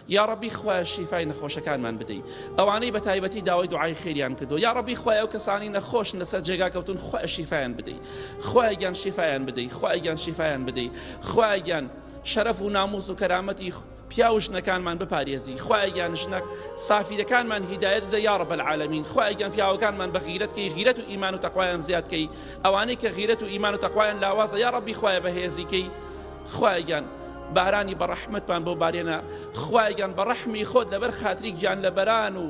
یا ڕەبی خوایە شیفای نەخۆشەکانمان بدەی ئەوانەی بە تایبەتی داوای دوعای خێریان کردو یا ڕەبی خوایە ئەو کەسانی نەخۆشن لەسەر جێگا کەوتون خوایە شیفایان بدەی خوایە گیان شیفایان بدەی خوایە گیان شیفایان بدەی خوایە گیان شەرەف و ناموس و کەرامەتی پیا و ژنەکانمان بپارێزی خوایە گیان ژنەک سافیرەکانمان هیدایەت بدە یا ڕەب العالەمین خوایە گیان پیاوەکانمان بە غیرەت کەی غیرەت و ئیمان و تەقوایان زیاد کەی ئەوانەی کە غیرەت و ئیمان و تەقوایان لاوازە یا ڕەبی خوایە بەهێزی کەی خوایە گیان بارانی بە ڕەحمەتمان بۆ بارێنە خوایە گیان بە ڕەحمی خۆت لەبەر خاتری گیان لەبەران و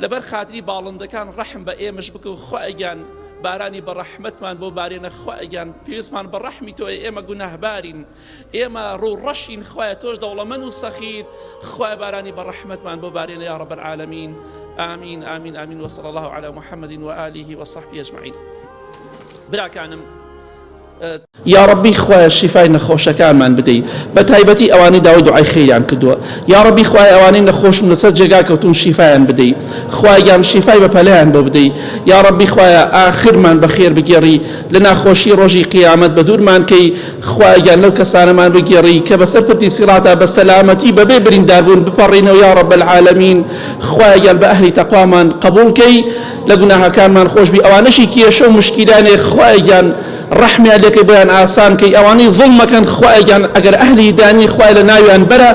لەبەر خاتری باڵندەکان ڕەحم بە ئێمەش بکە و خوایە گیان بارانی بە ڕەحمەتمان بۆ بارێنە خوایە گیان پێویستمان بە ڕەحمی تۆیە ئێمە گوناهبارین ئێمە ڕووڕەشین خوایە تۆش دەوڵەمەند و سەخیت خوایە بارانی بە ڕەحمەتمان بۆ بارێنە یا ڕەب العالەمین آمین آمین آمین وصلى الله على محمد وآله وصحبه أجمعين براکانم یا ڕەبی خوایە شیفای نەخۆشەکانمان بدەی بە تایبەتی ئەوانەی داوای دوعای خێریان کردووە یا ڕەبی خوایە ئەوانەی نەخۆشن لەسەر جێگا کەوتون شیفایان بدەی خوایە گیان شیفای بە پەلەیان بۆ بدەی یا ڕەبی خوایە ئاخرمان بەخێر بگێڕی لە ناخۆشی ڕۆژی قیامەت بە دوورمان کەی خوایە گیان لەو کەسانەمان بگێڕی کە بەسەر پردی سیڕاتە بە سەلامەتی بەبێ برینداربوون بپەڕینەوە یا ڕەب العالەمین خوایە گیان بە ئەهلی تەقوامان قبول کەی لە گوناهەکانمان خۆش بی ئەوانەشی کێشە و مشکیلانێ خوایە گیان ڕەحمیان لێکەی بۆیان ئاسان کەی ئەوانەی زوڵمەکەن خوایە گیان ئەگەر ئەهلی دانی خوایە لە ناویان بەرە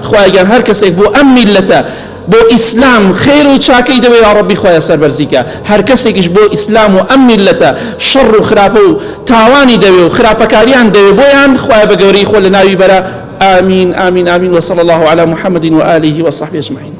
خوایە گیان هەر کەسێک بۆ ئەم میلەتە بۆ ئیسلام خێر و چاکەی دەوێت یا ڕەبی خوایە سەربەرزیکە هەر کەسێکیش بۆ ئیسلام و ئەم میلەتە شەڕ و خراپە و تاوانی دەوێت و خراپەکاریان دەوێت بۆیان خوایە بە گەورەی خۆ لە ناوی بەرە آمین آمین آمین وصلى الله على محمد وآله وصحبه أجمعين